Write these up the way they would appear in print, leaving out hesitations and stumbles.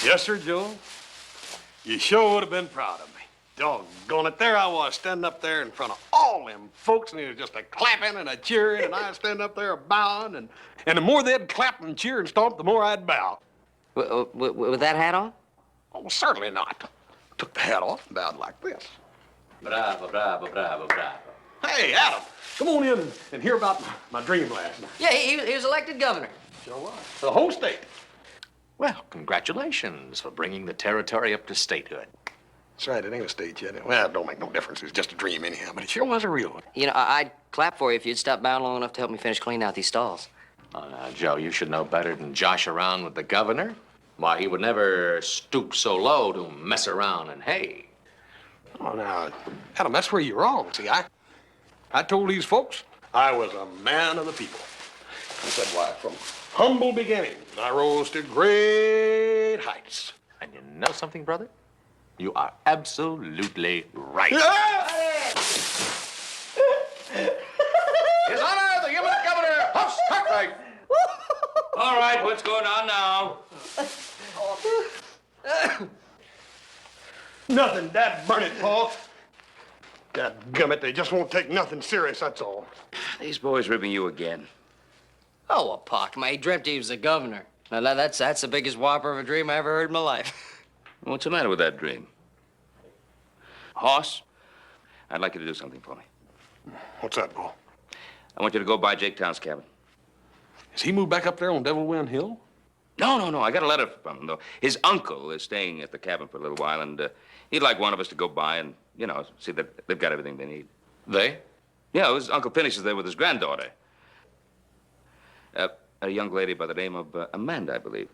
Yes, sir, Joe. You sure would have been proud of me. Doggone it. There I was, standing up there in front of all them folks, and it was just a clapping and a cheering, and I was standing up there a bowing, and the more they'd clap and cheer and stomp, the more I'd bow. With that hat on? Oh, certainly not. Took the hat off and bowed like this. Bravo, bravo, bravo, bravo. Hey, Adam, come on in and hear about my dream last night. Yeah, he was elected governor. Sure was. For the whole state. Well, congratulations for bringing the territory up to statehood. That's right, it ain't a state yet. Well, it don't make no difference. It's just a dream anyhow, but it sure was a real one. You know, I'd clap for you if you'd stop bowing long enough to help me finish cleaning out these stalls. Oh, now, Joe, you should know better than josh around with the governor. Why, he would never stoop so low to mess around and hay. Oh, now, Adam, that's where you're wrong. See, I told these folks I was a man of the people. I said, why, from humble beginnings, I rose to great heights. And you know something, brother? You are absolutely right. Yeah! His Honor, the human governor of Strock. All right, what's going on now? Nothing, dad burn it, Paul. Dadgummit, they just won't take nothing serious, that's all. These boys ribbing you again. Oh, well, Pock, man, he dreamt he was the governor. Now, that's the biggest whopper of a dream I ever heard in my life. What's the matter with that dream? Hoss, I'd like you to do something for me. What's that, Paul? I want you to go by Jake Town's cabin. Has he moved back up there on Devil Wynn Hill? No. I got a letter from him, though. His uncle is staying at the cabin for a little while, and he'd like one of us to go by and, you know, see that they've got everything they need. They? Yeah, his uncle finishes there with his granddaughter. A young lady by the name of Amanda, I believe.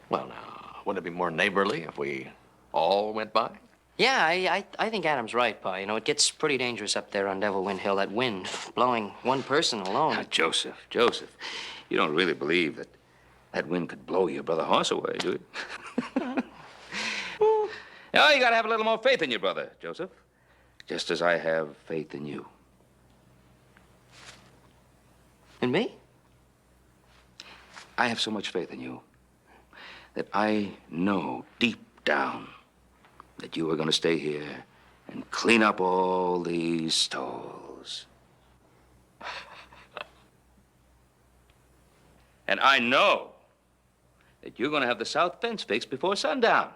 Well, now, wouldn't it be more neighborly if we all went by? Yeah, I think Adam's right, Pa. You know, it gets pretty dangerous up there on Devil Wynn Hill, that wind blowing one person alone. Now, Joseph, you don't really believe that wind could blow your brother Hoss away, do you? No, you gotta have a little more faith in your brother, Joseph. Just as I have faith in you. And me? I have so much faith in you that I know deep down that you are going to stay here and clean up all these stalls. And I know that you're going to have the south fence fixed before sundown.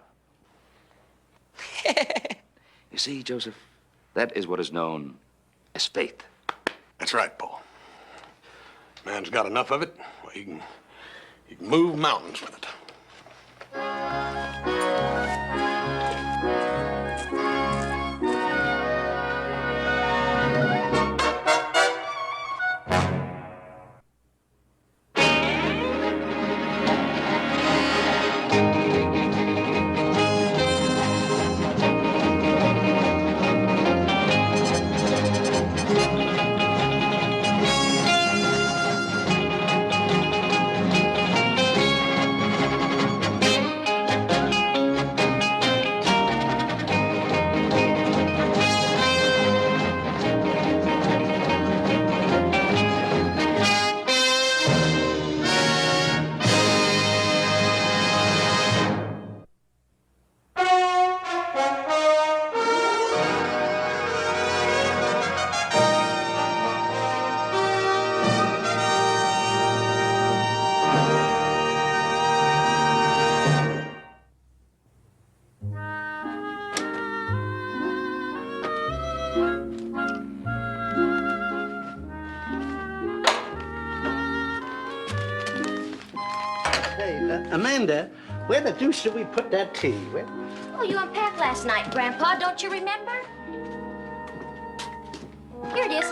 You see, Joseph, that is what is known as faith. That's right, Paul. Man's got enough of it, well, he can move mountains with it. Amanda, where the deuce did we put that tea? Where? Oh, you unpacked last night, Grandpa. Don't you remember? Here it is.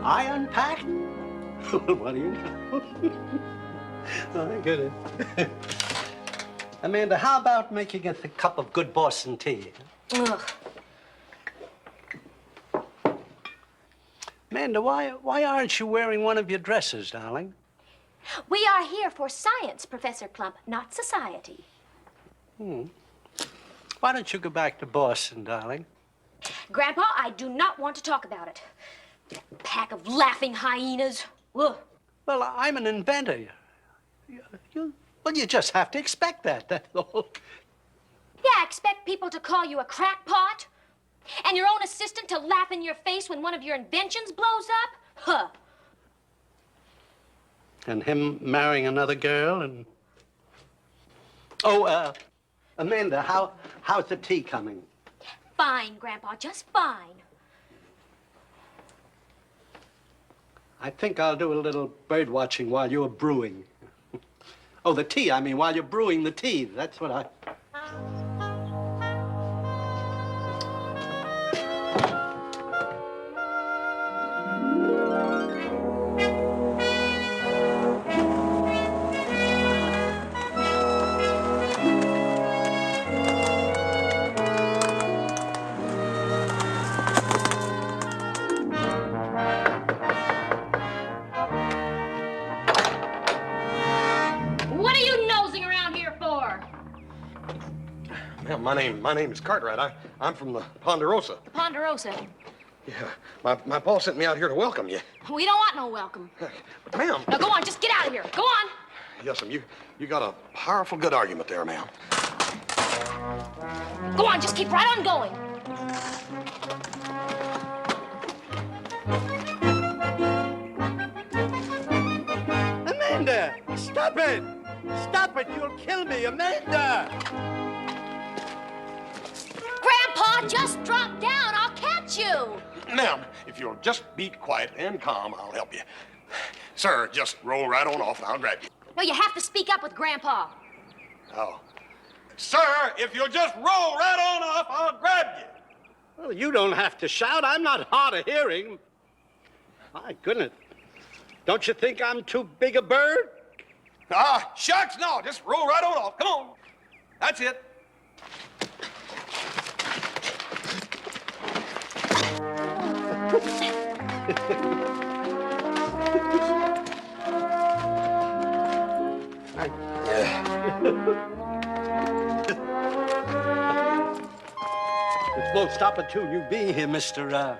I unpacked? What do you know? Oh, my goodness. Amanda, how about making us a cup of good Boston tea? Ugh. Amanda, why aren't you wearing one of your dresses, darling? We are here for science, Professor Clump, not society. Why don't you go back to Boston, darling? Grandpa, I do not want to talk about it. Pack of laughing hyenas. Ugh. Well, I'm an inventor. You just have to expect that, that's all. Yeah, expect people to call you a crackpot? And your own assistant to laugh in your face when one of your inventions blows up? Huh. And him marrying another girl and... Oh, Amanda, how's the tea coming? Fine, Grandpa, just fine. I think I'll do a little bird watching while you're brewing. Oh, the tea, I mean, while you're brewing the tea. That's what I... What are you nosing around here for? Ma'am, my name is Cartwright. I'm from the Ponderosa. Ponderosa. Yeah, my pa sent me out here to welcome you. We don't want no welcome. But, ma'am. Now go on, just get out of here. Go on. Yes, ma'am. You got a powerful good argument there, ma'am. Go on, just keep right on going. Amanda! Stop it! Stop it! You'll kill me, Amanda! Grandpa, just drop down. I'll catch you. Ma'am, if you'll just be quiet and calm, I'll help you. Sir, just roll right on off and I'll grab you. No, you have to speak up with Grandpa. Oh. Sir, if you'll just roll right on off, I'll grab you. Well, you don't have to shout. I'm not hard of hearing. My goodness. Don't you think I'm too big a bird? Ah, shucks, no. Just roll right on off. Come on. That's it. It's most opportune you being here, Mr.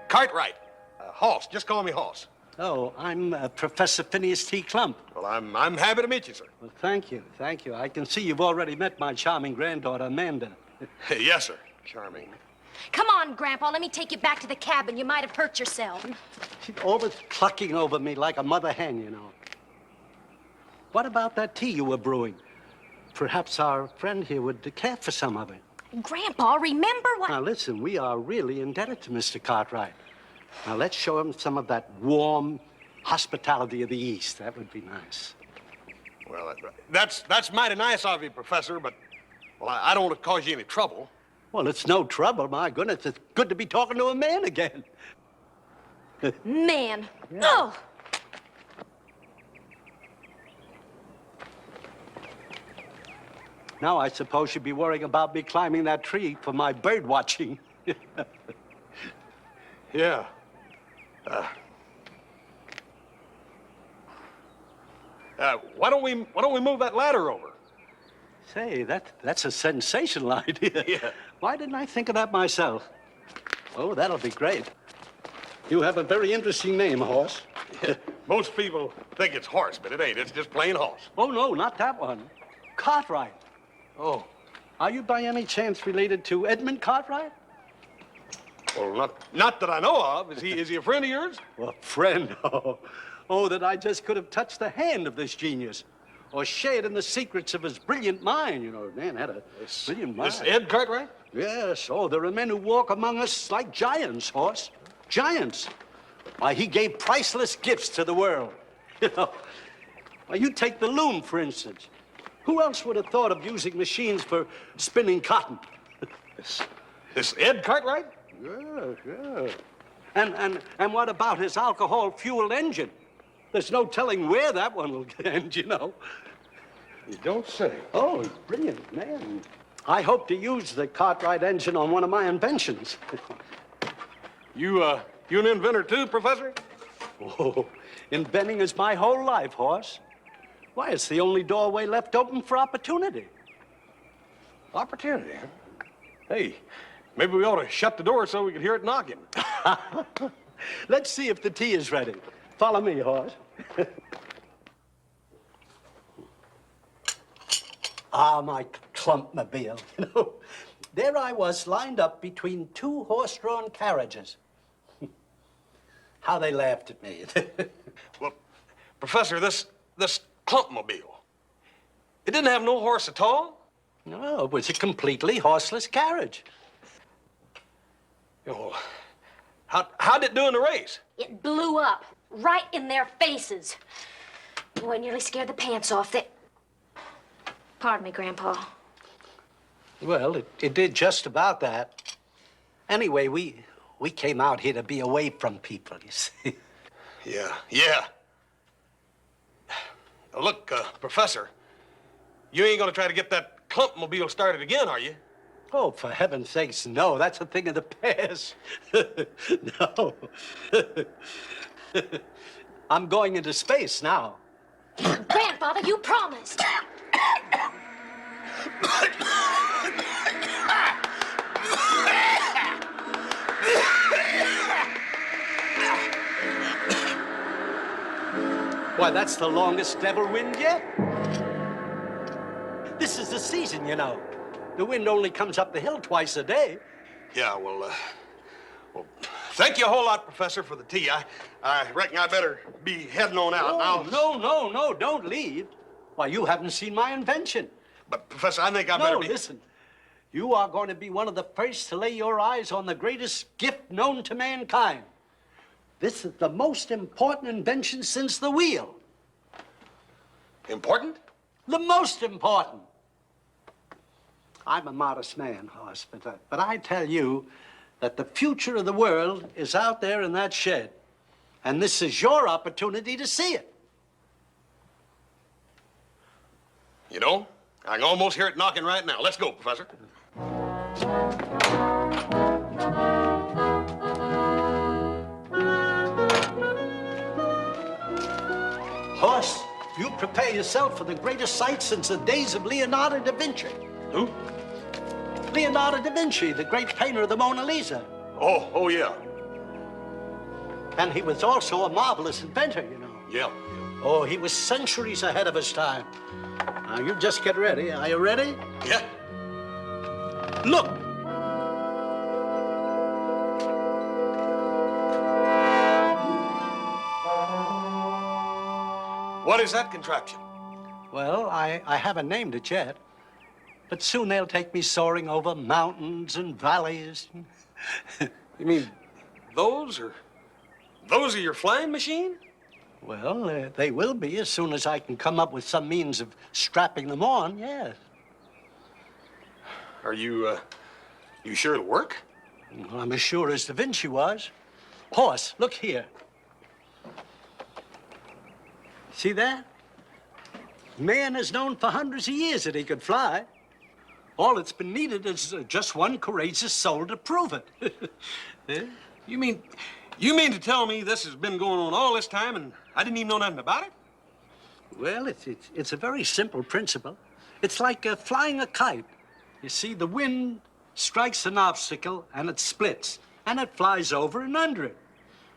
Cartwright. Hoss. Just call me Hoss. Oh, I'm Professor Phineas T. Clump. Well, I'm happy to meet you, sir. Well, thank you, thank you. I can see you've already met my charming granddaughter, Amanda. Yes, sir. Charming. Come on, Grandpa. Let me take you back to the cabin. You might have hurt yourself. She's always clucking over me like a mother hen, you know. What about that tea you were brewing? Perhaps our friend here would care for some of it. Grandpa, remember what... Now, listen, we are really indebted to Mr. Cartwright. Now, let's show him some of that warm hospitality of the East. That would be nice. Well, that's mighty nice of you, Professor, but, well, I don't want to cause you any trouble. Well, it's no trouble. My goodness, it's good to be talking to a man again. Man. Yeah. Oh! Now I suppose you'd be worrying about me climbing that tree for my bird watching. Yeah. Why don't we move that ladder over? Say, that's a sensational idea. Yeah. Why didn't I think of that myself? Oh, that'll be great. You have a very interesting name, Hoss. Most people think it's horse, but it ain't. It's just plain Hoss. Oh, no, not that one. Cartwright. Oh. Are you by any chance related to Edmund Cartwright? Well, not that I know of. Is he a friend of yours? Well, friend, oh, that I just could have touched the hand of this genius. Or shared in the secrets of his brilliant mind. You know, man had a brilliant mind. This Ed Cartwright? Yes, oh, there are men who walk among us like giants, Hoss. Giants. Why, he gave priceless gifts to the world. You know, why, you take the loom, for instance. Who else would have thought of using machines for spinning cotton? This Ed Cartwright? Yes, yes. And what about his alcohol-fueled engine? There's no telling where that one will end, you know. You don't say. Oh, he's brilliant, man. I hope to use the Cartwright engine on one of my inventions. You an inventor too, Professor? Oh, inventing is my whole life, Horse. Why, it's the only doorway left open for opportunity. Opportunity, huh? Hey, maybe we ought to shut the door so we can hear it knocking. Let's see if the tea is ready. Follow me, Horse. Ah, my clumpmobile. You know, there I was lined up between two horse-drawn carriages. How they laughed at me. Well, Professor, this clumpmobile, it didn't have no horse at all? No, it was a completely horseless carriage. You know, how'd it do in the race? It blew up right in their faces. Boy, it nearly scared the pants off. Pardon me, Grandpa. Well, it did just about that. Anyway, we came out here to be away from people, you see. Yeah. Now, look, Professor, you ain't gonna try to get that clumpmobile started again, are you? Oh, for heaven's sakes, no. That's a thing of the past. No. I'm going into space now. Grandfather, you promised. Why, that's the longest devil wind yet. This is the season, you know. The wind only comes up the hill twice a day. Yeah, well, thank you a whole lot, Professor, for the tea. I reckon I better be heading on out now. No, don't leave. Why, you haven't seen my invention. But, Professor, I think I better be... No, listen. You are going to be one of the first to lay your eyes on the greatest gift known to mankind. This is the most important invention since the wheel. Important? The most important. I'm a modest man, Hoss, but I tell you that the future of the world is out there in that shed. And this is your opportunity to see it. You know, I can almost hear it knocking right now. Let's go, Professor. Hoss, you prepare yourself for the greatest sight since the days of Leonardo da Vinci. Who? Leonardo da Vinci, the great painter of the Mona Lisa. Oh, yeah. And he was also a marvelous inventor, you know. Yeah. Oh, he was centuries ahead of his time. Now, you just get ready. Are you ready? Yeah. Look! What is that contraption? Well, I haven't named it yet. But soon they'll take me soaring over mountains and valleys. You mean those are your flying machine? Well, they will be as soon as I can come up with some means of strapping them on, yes. Are you sure it'll work? Well, I'm as sure as Da Vinci was. Horse, look here. See that? Man has known for hundreds of years that he could fly. All that's been needed is just one courageous soul to prove it. Yeah? You mean to tell me this has been going on all this time and I didn't even know nothing about it? Well, it's a very simple principle. It's like flying a kite. You see, the wind strikes an obstacle and it splits, and it flies over and under it.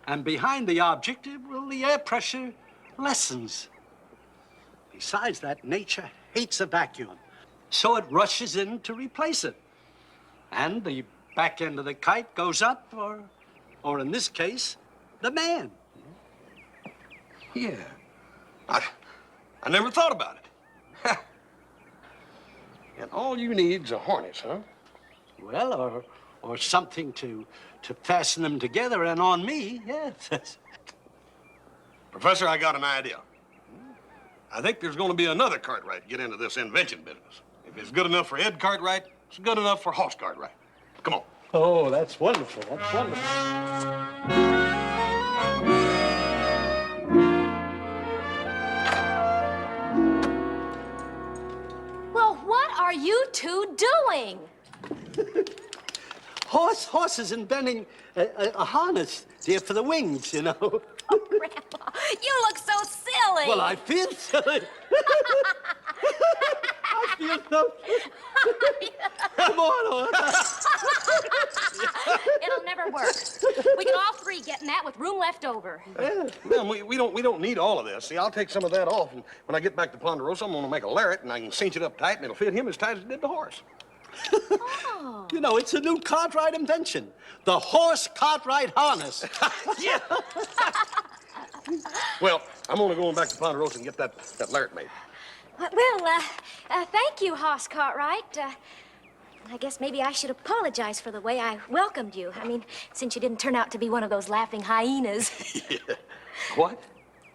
And behind the object, the air pressure lessens. Besides that, nature hates a vacuum, so it rushes in to replace it. And the back end of the kite goes up, or in this case, the man. Yeah. I never thought about it. And all you need's a harness, huh? Well, or something to fasten them together, and on me, yes. Professor, I got an idea. I think there's going to be another Cartwright get into this invention business. If it's good enough for Ed Cartwright, it's good enough for Hoss Cartwright. Come on. Oh, that's wonderful. That's wonderful. Well, what are you two doing? Horse is inventing a harness, dear, for the wings, you know. Oh, Grandpa, you look so silly. Well, I feel silly. I feel so silly. Come on, horse. It'll never work. We can all three get in that with room left over. Ma'am, we don't need all of this. See, I'll take some of that off, and when I get back to Ponderosa, I'm gonna make a lariat, and I can cinch it up tight, and it'll fit him as tight as it did the horse. Oh. You know, it's a new Cartwright invention. The horse Cartwright harness. Yeah. Well, I'm only going back to Ponderosa and get that lariat made. Well, thank you, Hoss Cartwright. I guess maybe I should apologize for the way I welcomed you. I mean, since you didn't turn out to be one of those laughing hyenas. Yeah. What?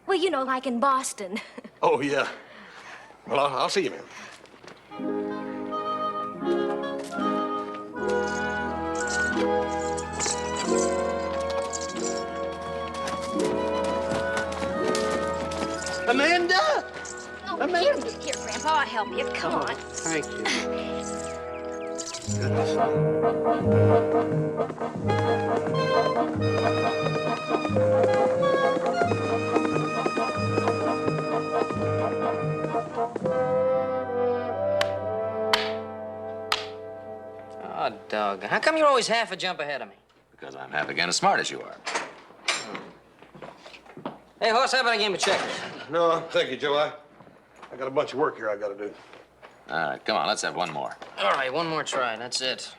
Well, you know, like in Boston. Oh, yeah. Well, I'll see you, ma'am. Amanda! Oh, Amanda! Here, Grandpa, I'll help you. Come on. Thank you. Oh, dog. How come you're always half a jump ahead of me? Because I'm half again as smart as you are. Hey, Hoss, how about a game of checkers? No, thank you, Joe. I got a bunch of work here I gotta do. All right, come on, let's have one more. All right, one more try. That's it.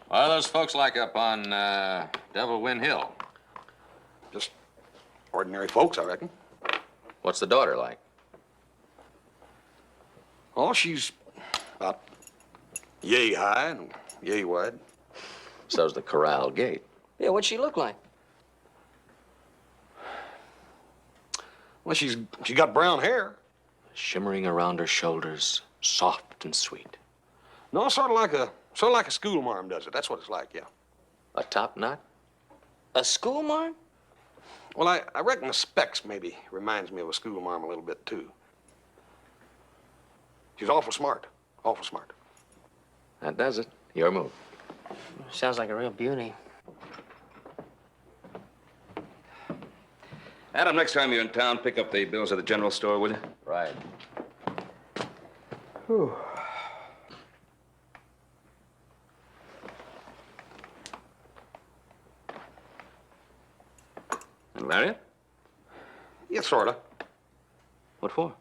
What are those folks like up on Devil Wynn Hill? Just ordinary folks, I reckon. What's the daughter like? Oh, she's about yay high and yay wide. So's the corral gate. Yeah, what'd she look like? Well, she got brown hair. Shimmering around her shoulders, soft and sweet. No, sort of like a school marm does it. That's what it's like, yeah. A top knot? A school marm? Well, I reckon the specs maybe reminds me of a school marm a little bit, too. She's awful smart. Awful smart. That does it. Your move. Sounds like a real beauty. Adam, next time you're in town, pick up the bills at the general store, will you? Right. And Lariat? Yeah, sort of. What for?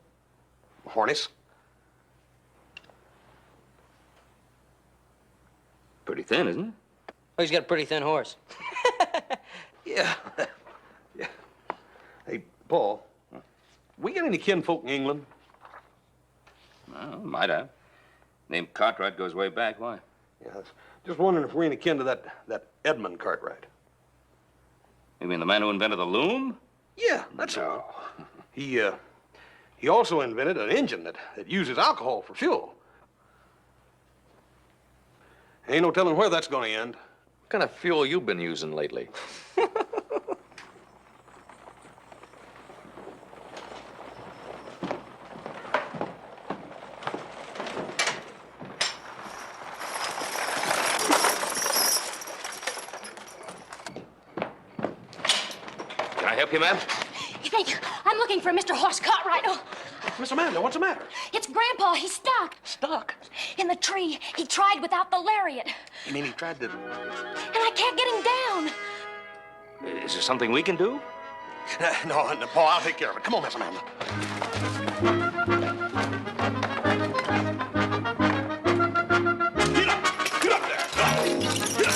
Harness. Pretty thin, isn't it? Oh, he's got a pretty thin horse. Yeah. Yeah. Hey, Paul, we got any kinfolk in England? Well, might have. Name Cartwright goes way back. Why? Yeah, I was just wondering if we're any kin to that Edmund Cartwright. You mean the man who invented the loom? Yeah, that's all. He also invented an engine that uses alcohol for fuel. Ain't no telling where that's gonna end. What kind of fuel you been using lately? Can I help you, ma'am? Thank you. I'm looking for Mr. Hoss Cartwright. Oh, Miss Amanda, what's the matter? it's Grandpa. He's stuck. Stuck. In the tree. He tried without the lariat. You mean he tried to... And I can't get him down. Is there something we can do? No, Paul, I'll take care of it. Come on, Miss Amanda. Get up! Get up there! Get up!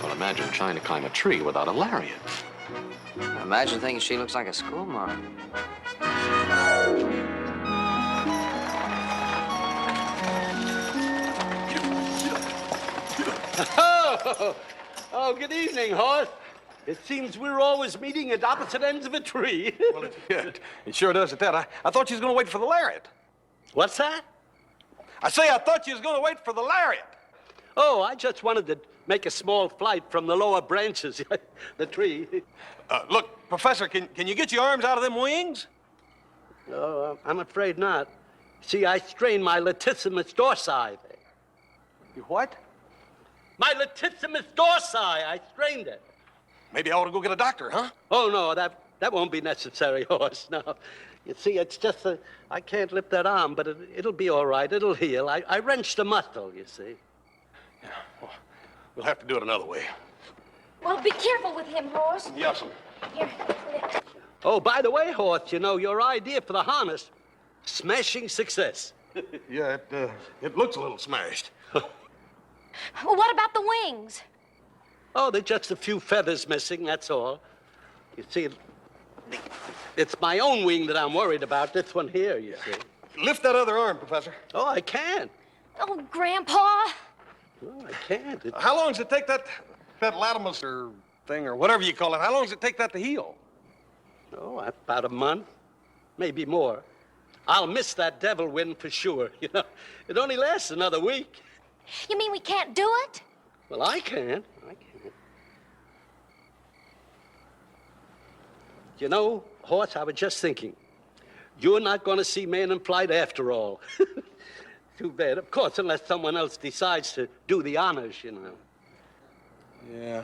Well, imagine trying to climb a tree without a lariat. Imagine thinking she looks like a school marm. Oh, good evening, Horse. It seems we're always meeting at opposite ends of a tree. Well, it sure does at that. I thought you was gonna wait for the lariat. What's that? I say I thought you was gonna wait for the lariat. Oh, I just wanted to make a small flight from the lower branches, the tree. Look, Professor, can you get your arms out of them wings? Oh, I'm afraid not. See, I strained my latissimus dorsi there. You what? My latissimus dorsi, I strained it. Maybe I ought to go get a doctor, huh? Oh, no, that won't be necessary, horse, no. You see, it's just that I can't lift that arm, but it'll be all right. It'll heal. I wrenched a muscle, you see. Yeah, well, we'll have to do it another way. Well, be careful with him, horse. Yes'm. Here. Oh, by the way, horse, you know, your idea for the harness, smashing success. Yeah, it looks a little smashed. Well, what about the wings? Oh, there's just a few feathers missing, that's all. You see, it's my own wing that I'm worried about, this one here, you see. Lift that other arm, Professor. Oh, I can't. Oh, Grandpa. No, I can't. How long does it take that latimus or thing or whatever you call it? How long does it take that to heal? Oh, about a month, maybe more. I'll miss that devil win for sure, you know. It only lasts another week. You mean we can't do it? Well, I can't. You know, horse, I was just thinking. You're not going to see Man in Flight after all. Too bad. Of course, unless someone else decides to do the honors, you know. Yeah.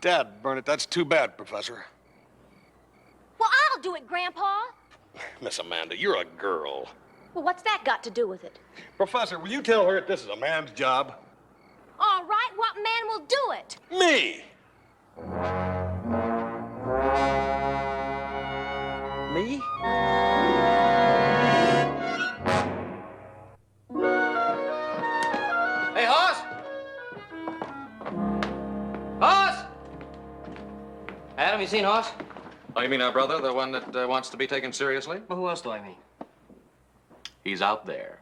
Dad, burn it, that's too bad, Professor. Well, I'll do it, Grandpa. Miss Amanda, you're a girl. Well, what's that got to do with it? Professor, will you tell her that this is a man's job? All right, what man will do it? Me! Me? Hey, Hoss! Hoss! Adam, you seen Hoss? Oh, you mean our brother, the one that wants to be taken seriously? Well, who else do I mean? He's out there.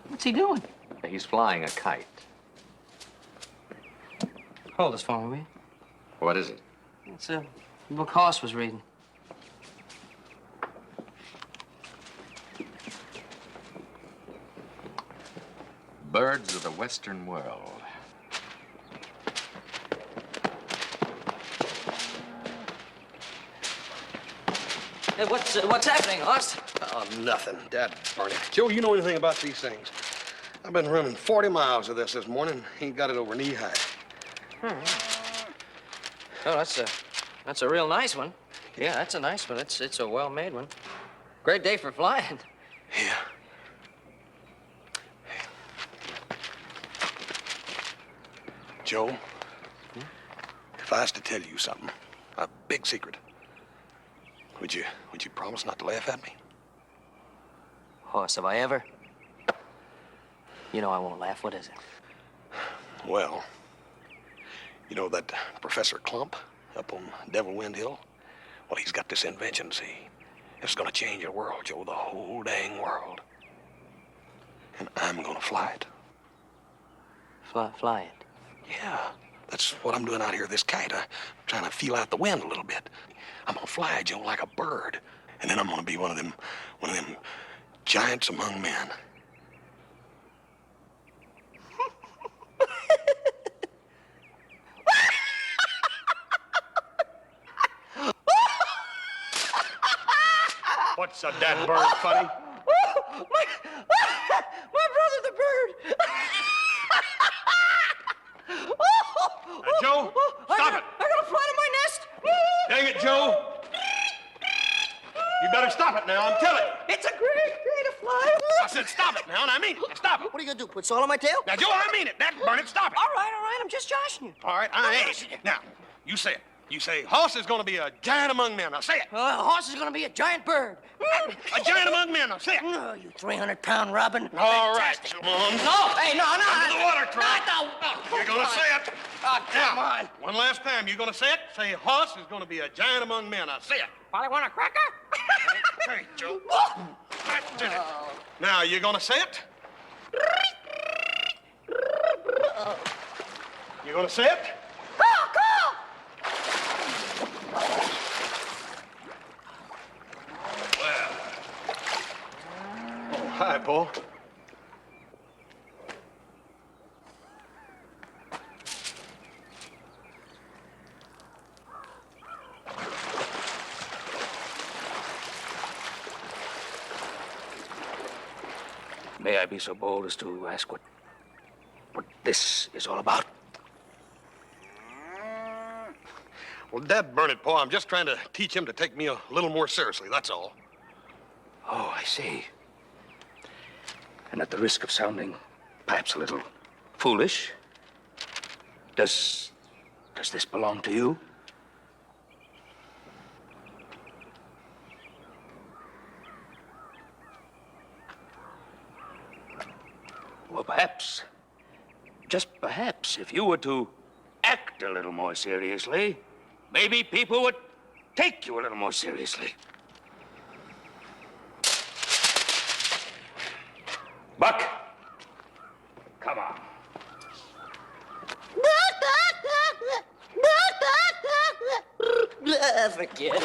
What's he doing? He's flying a kite. Hold this for me, will you? What is it? It's a book Hoss was reading. Birds of the Western World. Hey, what's happening, Hoss? Oh, nothing. Dad, burn it. Joe, you know anything about these things? I've been running 40 miles of this morning. Ain't got it over knee high. Oh, that's a real nice one. Yeah, that's a nice one. It's a well-made one. Great day for flying. Yeah. Joe, if I was to tell you something, a big secret, would you promise not to laugh at me? Hoss, have I ever? You know I won't laugh. What is it? Well, you know that Professor Clump up on Devil Wind Hill? Well, he's got this invention, see? It's gonna change the world, Joe, the whole dang world. And I'm gonna fly it. Fly it. Yeah, that's what I'm doing out here, this kite. I'm trying to feel out the wind a little bit. I'm gonna fly, Joe, like a bird. And then I'm gonna be one of them giants among men. What's a dead bird funny? My brother the bird. Joe, stop it. I'm gonna fly to my nest. Dang it, Joe. You better stop it now, I'm telling you. It's a great day to fly. I said stop it now, and I mean it. Stop it. What are you gonna do? Put salt on my tail? Now, Joe, I mean it. That burn it, stop it. All right. I'm just joshing you. All right, I ain't. Now, you say it. You say, Hoss is gonna be a giant among men. Now, say it. A horse is gonna be a giant bird. A giant among men. Now, say it. Oh, you 300-pound robin. All right, come on. No, hey, no. Under the water, Troy. No. You're gonna say it. Oh, come Now, on. one last time. You gonna say it? Say, Hoss is gonna be a giant among men. Now, say it. Probably want a cracker? Hey, Joe. That's it. Now, you gonna say it? You gonna say it? Call! Well. Oh, hi, Paul. may I be so bold as to ask what this is all about? Well, Dad, burn it, Pa. I'm just trying to teach him to take me a little more seriously, that's all. Oh, I see. And at the risk of sounding perhaps a little foolish, does this belong to you? Well, perhaps, just perhaps, if you were to act a little more seriously, maybe people would take you a little more seriously. Buck, come on. Forget it.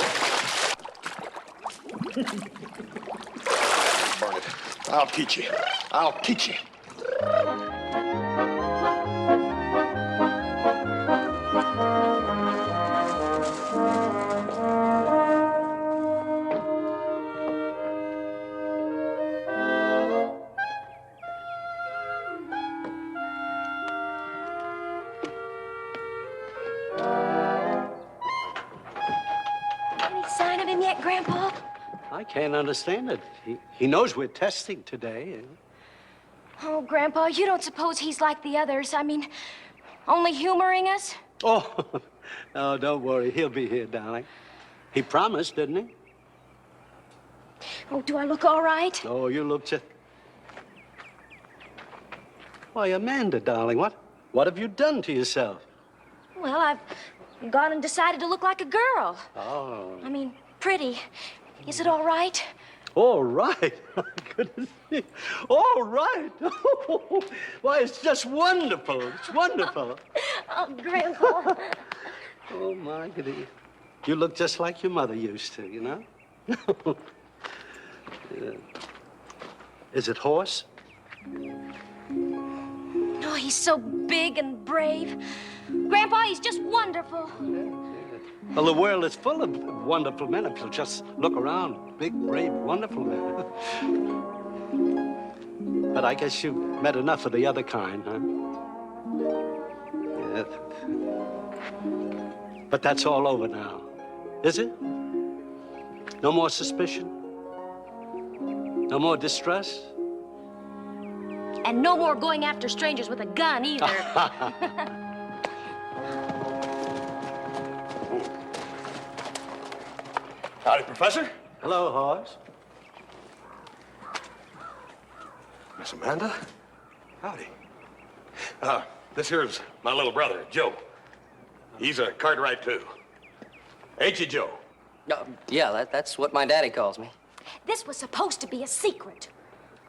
Burn it. I'll teach you. I'll teach you. Any sign of him yet, Grandpa? I can't understand it. He knows we're testing today. Oh, Grandpa, you don't suppose he's like the others? I mean, only humoring us? Oh, no, don't worry. He'll be here, darling. He promised, didn't he? Oh, do I look all right? Oh, you look just... Why, Amanda, darling, what have you done to yourself? Well, I've gone and decided to look like a girl. Oh. I mean, pretty. Is it all right? All right. My goodness me. All right. Why, it's just wonderful. It's wonderful. Oh, Grandpa. Oh, my goodness. You look just like your mother used to, you know? Yeah. Is it Horse? Oh, he's so big and brave. Grandpa, he's just wonderful. Well, the world is full of wonderful men if you'll just look around. Big, brave, wonderful men. But I guess you've met enough of the other kind, huh? Yeah. But that's all over now, is it? No more suspicion? No more distress? And no more going after strangers with a gun, either. Howdy, Professor. Hello, Horace. Miss Amanda. Howdy. This here's my little brother, Joe. He's a Cartwright, too. Ain't you, Joe? Yeah, that's what my daddy calls me. This was supposed to be a secret.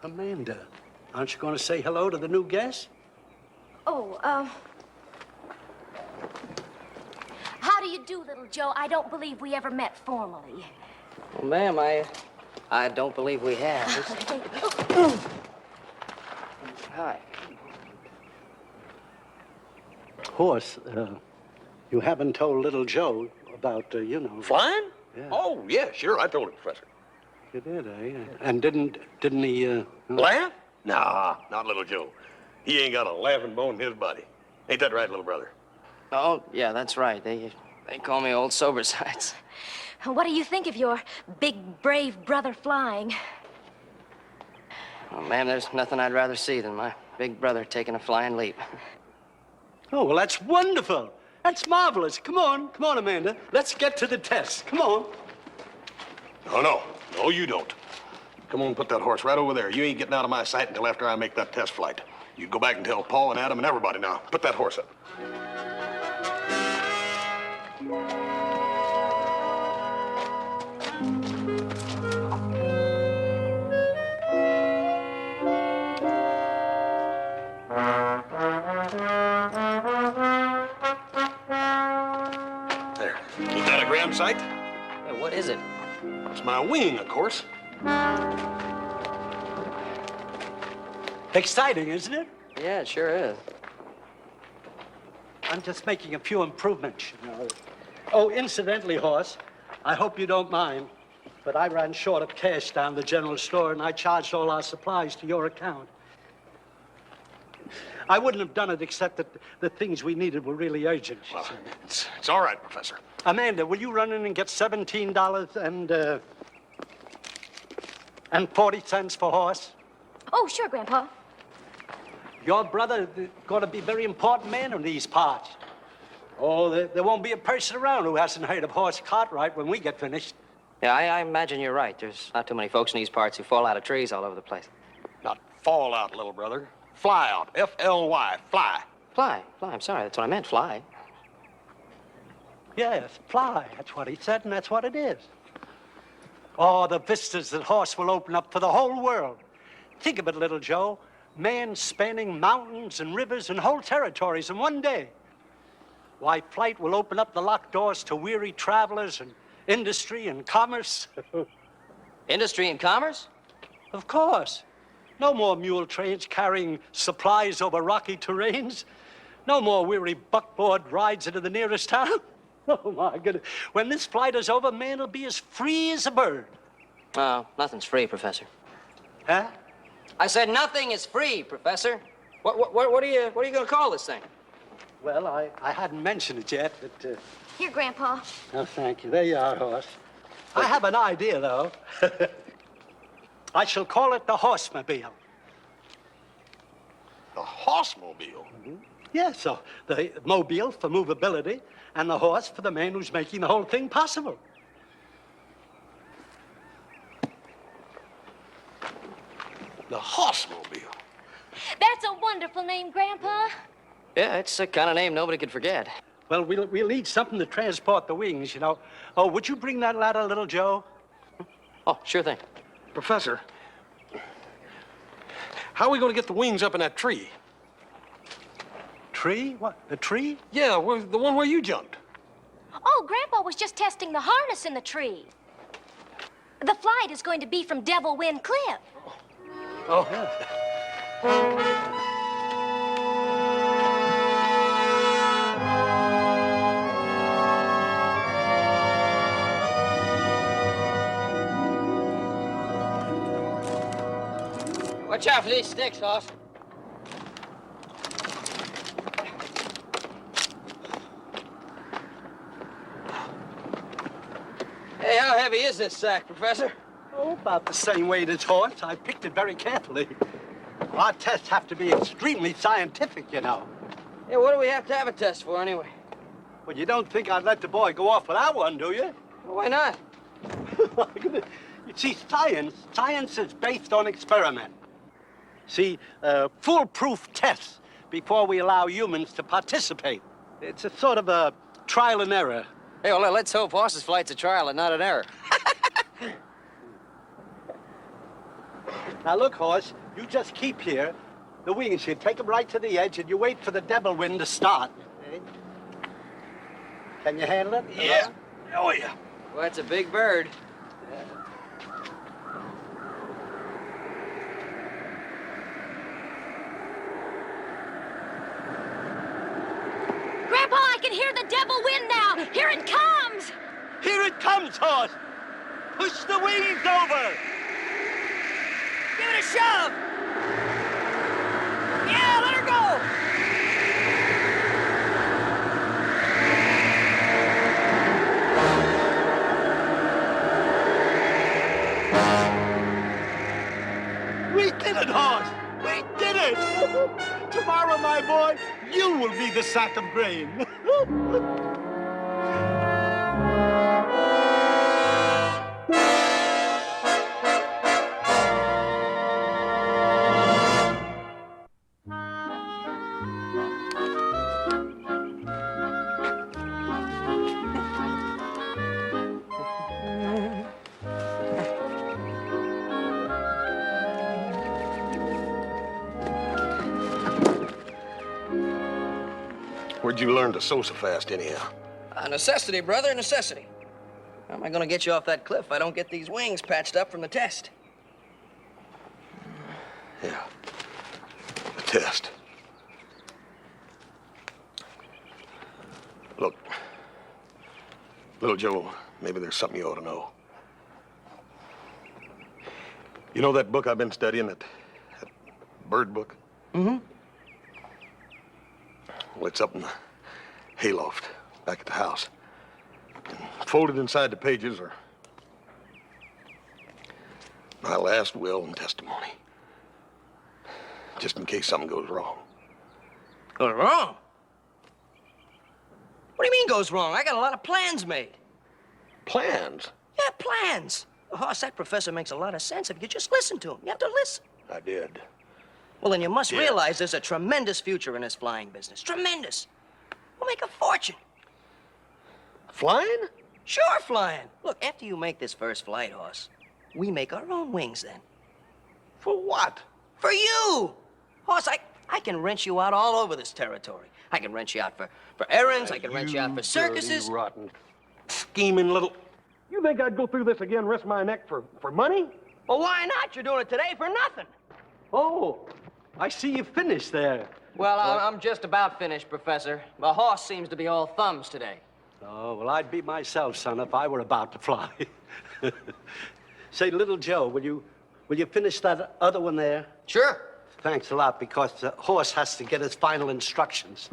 Amanda, aren't you going to say hello to the new guest? Oh, how do you do, little Joe? I don't believe we ever met formally. Well, ma'am, I don't believe we have. Hi. Horse, you haven't told little Joe about, you know... Flying? Yeah. Oh, yeah, sure. I told him, Professor. You did, eh? And didn't he, Laugh? Nah, not little Joe. He ain't got a laughing bone in his body. Ain't that right, little brother? Oh, yeah, that's right. They call me Old Sobersides. What do you think of your big, brave brother flying? Well, ma'am, there's nothing I'd rather see than my big brother taking a flying leap. Oh, well, that's wonderful. That's marvelous. Come on, Amanda. Let's get to the test. Come on. No, you don't. Come on, put that horse right over there. You ain't getting out of my sight until after I make that test flight. You go back and tell Paul and Adam and everybody now. Put that horse up. There. Ain't that a grand sight? Yeah, what is it? It's my wing, of course. Exciting, isn't it? Yeah, it sure is. I'm just making a few improvements, you know. Oh, incidentally, Horse, I hope you don't mind. But I ran short of cash down the general store, and I charged all our supplies to your account. I wouldn't have done it except that the things we needed were really urgent. Well, it's all right, Professor. Amanda, will you run in and get $17 and 40 cents for horse? Oh, sure, Grandpa. Your brother going to be a very important man in these parts. Oh, there won't be a person around who hasn't heard of Horse Cartwright when we get finished. Yeah, I imagine you're right. There's not too many folks in these parts who fall out of trees all over the place. Not fall out, little brother. Fly out. F-L-Y. Fly. Fly. I'm sorry. That's what I meant, fly. Yes, fly. That's what he said, and that's what it is. Oh, the vistas that Horse will open up to the whole world. Think of it, little Joe. Man spanning mountains and rivers and whole territories in one day. Why, flight will open up the locked doors to weary travelers and industry and commerce. Industry and commerce? Of course. No more mule trains carrying supplies over rocky terrains. No more weary buckboard rides into the nearest town. Oh, my goodness. When this flight is over, man will be as free as a bird. Oh, nothing's free, Professor. Huh? I said nothing is free, Professor. What are you going to call this thing? Well, I hadn't mentioned it yet, but... Here, Grandpa. Oh, thank you. There you are, Horse. I have an idea, though. I shall call it the Horsemobile. The Horsemobile? Yes, so the mobile for movability and the horse for the man who's making the whole thing possible. The Horsemobile. That's a wonderful name, Grandpa. Yeah, it's a kind of name nobody could forget. Well, we'll need something to transport the wings, you know. Oh, would you bring that ladder, little Joe? Oh, sure thing. Professor, how are we going to get the wings up in that tree? Tree? What, the tree? Yeah, the one where you jumped. Oh, Grandpa was just testing the harness in the tree. The flight is going to be from Devil Wynn Cliff. Oh, Watch out for these sticks, Hoss. Hey, how heavy is this sack, Professor? oh, about the same weight as Horse. I picked it very carefully. Our tests have to be extremely scientific, you know. Yeah, what do we have to have a test for, anyway? Well, you don't think I'd let the boy go off without one, do you? Well, why not? You see, science is based on experiment. See, foolproof tests before we allow humans to participate. It's a sort of a trial and error. Hey, well, let's hope Hoss's flight's a trial and not an error. Now, look, Horse, you just keep here. The wings here, take them right to the edge, and you wait for the devil wind to start. Okay? Can you handle it? Yeah. Oh, yeah. Well, that's a big bird. Grandpa, I can hear the devil wind now. Here it comes. Here it comes, Horse. Push the wings over. Give it a shove! Yeah, let her go! We did it, Horse. We did it. Tomorrow, my boy, you will be the sack of grain. Where'd you learn to sew so fast, anyhow? Necessity, brother, necessity. How am I gonna get you off that cliff if I don't get these wings patched up from the test? Yeah. The test. Look, little Joe, maybe there's something you ought to know. You know that book I've been studying, that bird book? Mm-hmm. Well, it's up in the hayloft back at the house. And folded inside the pages are my last will and testimony. Just in case something goes wrong. Goes wrong? What do you mean goes wrong? I got a lot of plans made. Plans? Yeah, plans. Hoss, that professor makes a lot of sense if you just listen to him. You have to listen. I did. Well, then you must Yeah. realize there's a tremendous future in this flying business. Tremendous. We'll make a fortune. Flying? Sure, flying. Look, after you make this first flight, Hoss, we make our own wings then. For what? For you! Hoss, I can rent you out all over this territory. I can rent you out for errands. I can rent you out for circuses. Dirty, rotten, scheming little... You think I'd go through this again, risk my neck for money? Well, why not? You're doing it today for nothing. Oh, I see you finished there. Well, I'm just about finished, Professor. The Hoss seems to be all thumbs today. Oh, well, I'd be myself, son, if I were about to fly. Say, little Joe, will you finish that other one there? Sure. Thanks a lot, because the horse has to get his final instructions.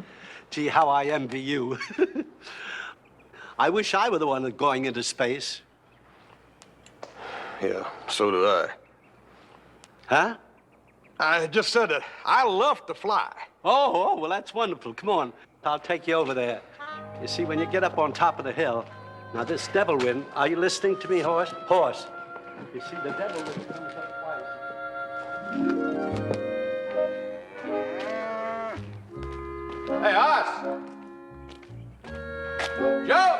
Gee, how I envy you. I wish I were the one going into space. Yeah, so do I. Huh? I just said that I love to fly. Oh, well, that's wonderful. Come on, I'll take you over there. You see, when you get up on top of the hill, now this devil wind, are you listening to me, horse? Horse. You see, the devil wind comes up twice. Hey, Hoss! Joe!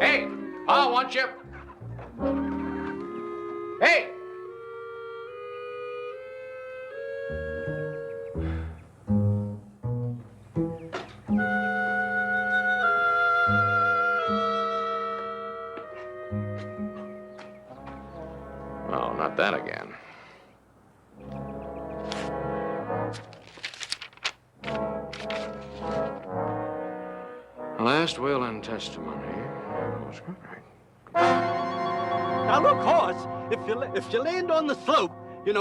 Hey, Pa wants you. Hey! Oh, not that again. Last will and testimony. Now, look, horse, if you land on the slope,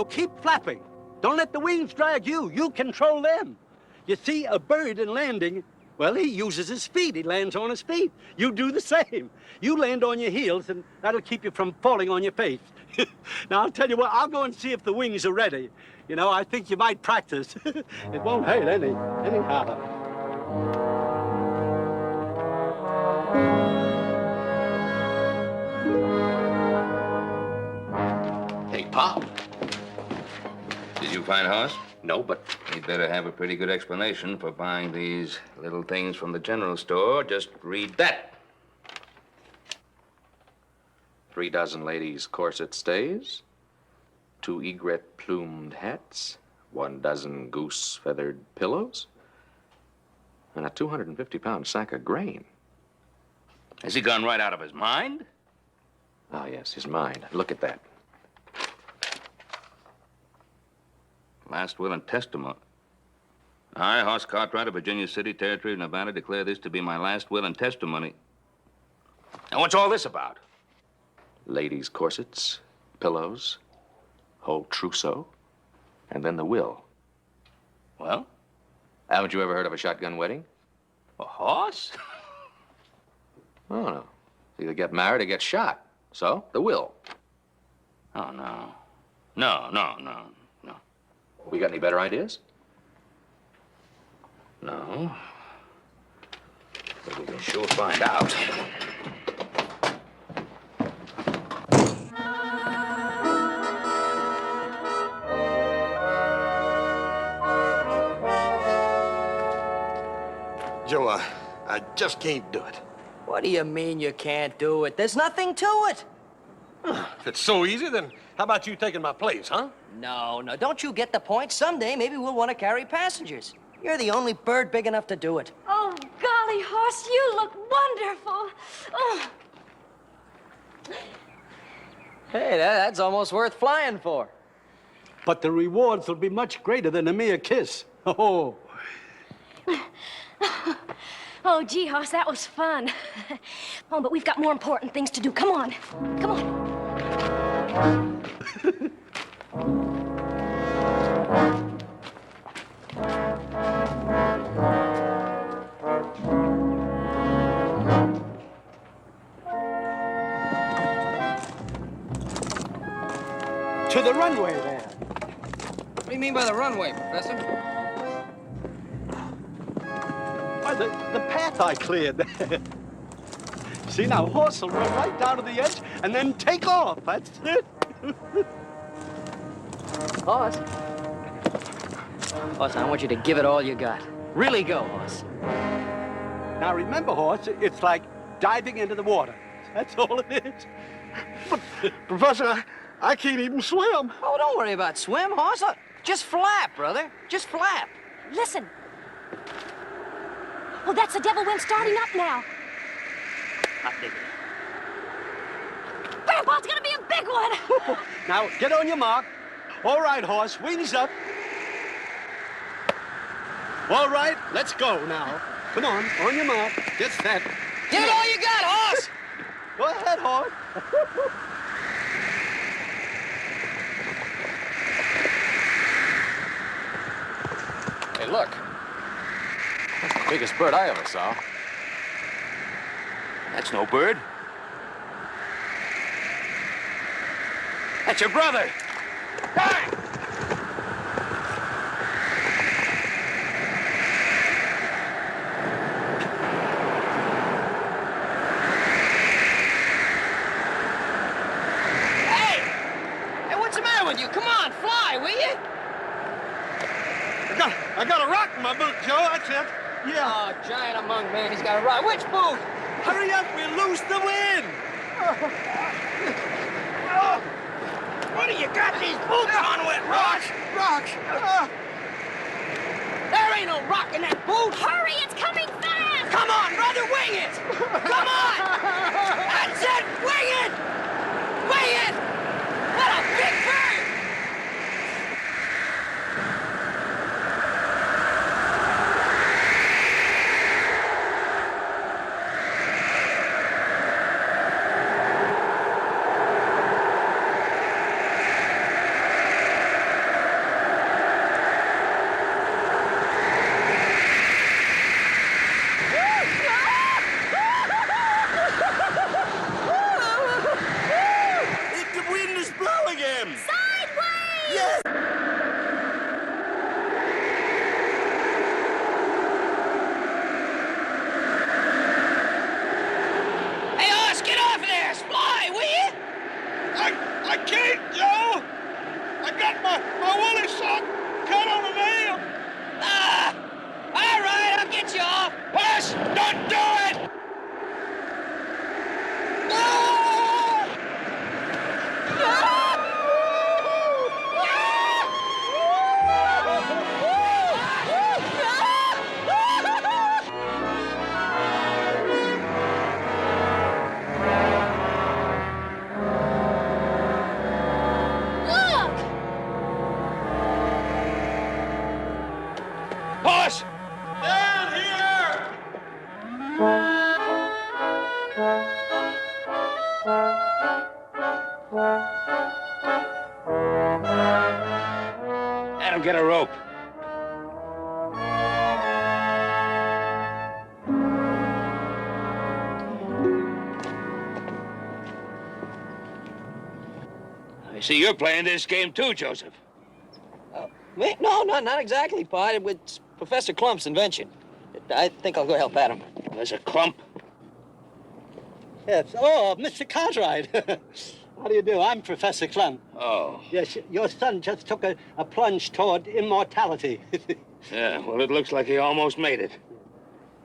keep flapping. Don't let the wings drag you. You control them. You see, a bird in landing, well, he uses his feet. He lands on his feet. You do the same. You land on your heels, and that'll keep you from falling on your face. Now, I'll tell you what, I'll go and see if the wings are ready. I think you might practice. It won't hurt anyhow. Hey, Pa. Did you find Hoss? No, but He'd better have a pretty good explanation for buying these little things from the general store. Just read that. 3 dozen ladies' corset stays, 2 egret plumed hats, 1 dozen goose feathered pillows, and a 250-pound sack of grain. Has he gone right out of his mind? Ah, yes, his mind. Look at that. Last will and testament. I, Hoss Cartwright of Virginia City, Territory of Nevada, declare this to be my last will and testimony. Now, what's all this about? Ladies' corsets, pillows, whole trousseau, and then the will. Well, Haven't you ever heard of a shotgun wedding? a horse? Oh, no. Either get married or get shot. So, the will. Oh, no. No. We got any better ideas? No. But we can sure find out. Joe, I just can't do it. What do you mean you can't do it? There's nothing to it. If it's so easy, then how about you taking my place, huh? No, don't you get the point? Someday, maybe we'll want to carry passengers. You're the only bird big enough to do it. Oh, golly, Hoss, you look wonderful. Oh. Hey, that's almost worth flying for. But the rewards will be much greater than a mere kiss. Oh. Oh, gee, Hoss, that was fun. Oh, but we've got more important things to do. Come on. Come on. To the runway there. What do you mean by the runway, Professor? Why, the path I cleared there. See, now, horse will run right down to the edge and then take off. That's it. Hoss. Hoss, I want you to give it all you got. Really go, Hoss. Now, remember, horse, it's like diving into the water. That's all it is. But, Professor, I can't even swim. Oh, don't worry about swim, Hoss. Just flap, brother. Just flap. Listen. Oh, that's the devil wind starting up now. Hot diggity. Grandpa's gonna be a big one. Now, get on your mark. All right, horse, wings up. All right, let's go now. Come on your mark. Get set. Give it all you got, Hoss. Go ahead, horse. Hey, look. That's the biggest bird I ever saw. That's no bird. That's your brother. Hey! Hey, what's the matter with you? Come on, fly, will you? I got a rock in my boot, Joe. That's it. Yeah. Oh, giant among men, he's got a ride. Which boot? Hurry up, we'll lose the wind. What do you got these boots on with, Ross? Rocks. There ain't no rock in that boot. Hurry, it's coming fast. Come on, brother, wing it. Come on. That's it, wing it. Wing it. What a big bird. The wind is blowing him. Sideways. Yes. Hey, Hoss, get off of there. Fly, will you? I can't, Joe. I got my woolly sock cut on the nail. Ah, all right, I'll get you off. Hush! Don't do it! Look. Hush! Down here! Adam, get a rope. I see you're playing this game too, Joseph. Me? No, not exactly, Pa. It's Professor Clump's invention. I think I'll go help Adam. There's a clump. Yes. Oh, Mr. Cartwright. How do you do? I'm Professor Clump. Oh. Yes, your son just took a plunge toward immortality. Yeah, well, it looks like he almost made it.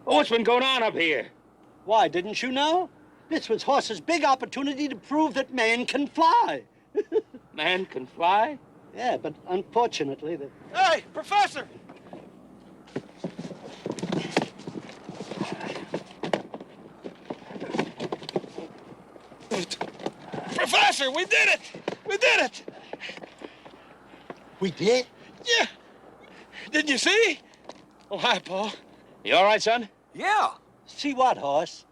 Well, what's been going on up here? Why, didn't you know? This was Horse's big opportunity to prove that man can fly. Man can fly? Yeah, but unfortunately, the... Hey, Professor! Professor, we did it! We did it! We did? Yeah. Did you see? Oh, hi, Paul. You all right, son? Yeah, See what, Horse?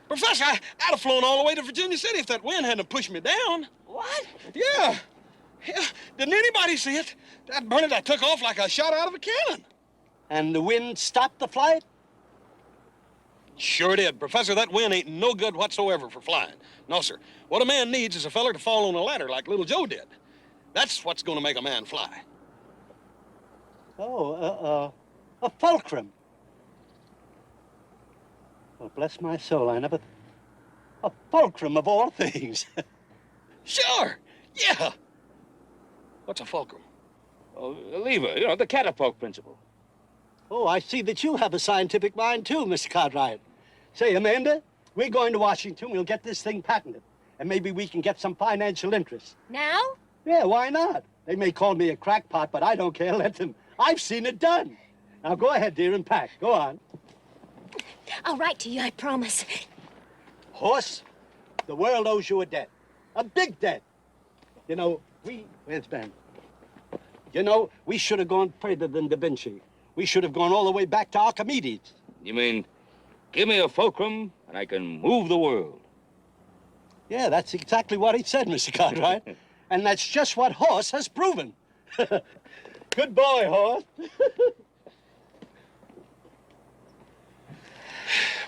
Professor, I'd have flown all the way to Virginia City if that wind hadn't pushed me down. What? Yeah. Yeah. Didn't anybody see it? That Bernadette took off like a shot out of a cannon. And the wind stopped the flight? Sure did. Professor, that wind ain't no good whatsoever for flying. No, sir. What a man needs is a feller to fall on a ladder like little Joe did. That's what's gonna make a man fly. Oh, a fulcrum. Well, bless my soul, I never... A fulcrum of all things. Sure. Yeah. What's a fulcrum? Oh, a lever, you know, the catapult principle. Oh, I see that you have a scientific mind, too, Mr. Cartwright. Say, Amanda, we're going to Washington. We'll get this thing patented. And maybe we can get some financial interest. Now? Yeah, why not? They may call me a crackpot, but I don't care. Let them. I've seen it done. Now, go ahead, dear, and pack. Go on. I'll write to you, I promise. Horse, the world owes you a debt. A big debt. You know, Where's Ben? You know, we should have gone further than Da Vinci. We should have gone all the way back to Archimedes. You mean, give me a fulcrum and I can move the world? Yeah, that's exactly what he said, Mr. Cartwright. And that's just what Horse has proven. Good boy, Horse.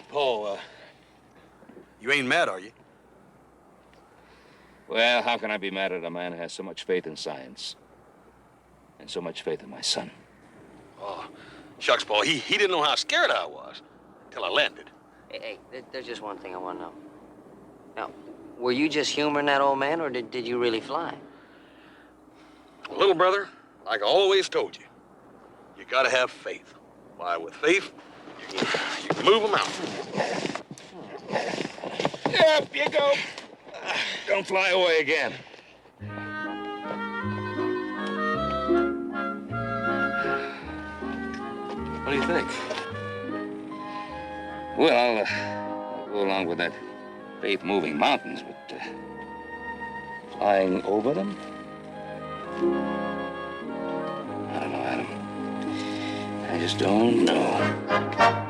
Paul, you ain't mad, are you? Well, how can I be mad at a man who has so much faith in science and so much faith in my son? Oh, shucks, Paul, he didn't know how scared I was till I landed. Hey, there's just one thing I want to know. Now, were you just humoring that old man, or did you really fly? Well, little brother, like I always told you, you gotta have faith. Why, with faith, you can move a mountain. Up you go. Don't fly away again. What do you think? Well, I'll go along with that faith moving mountains, but flying over them? I don't know, Adam. I just don't know.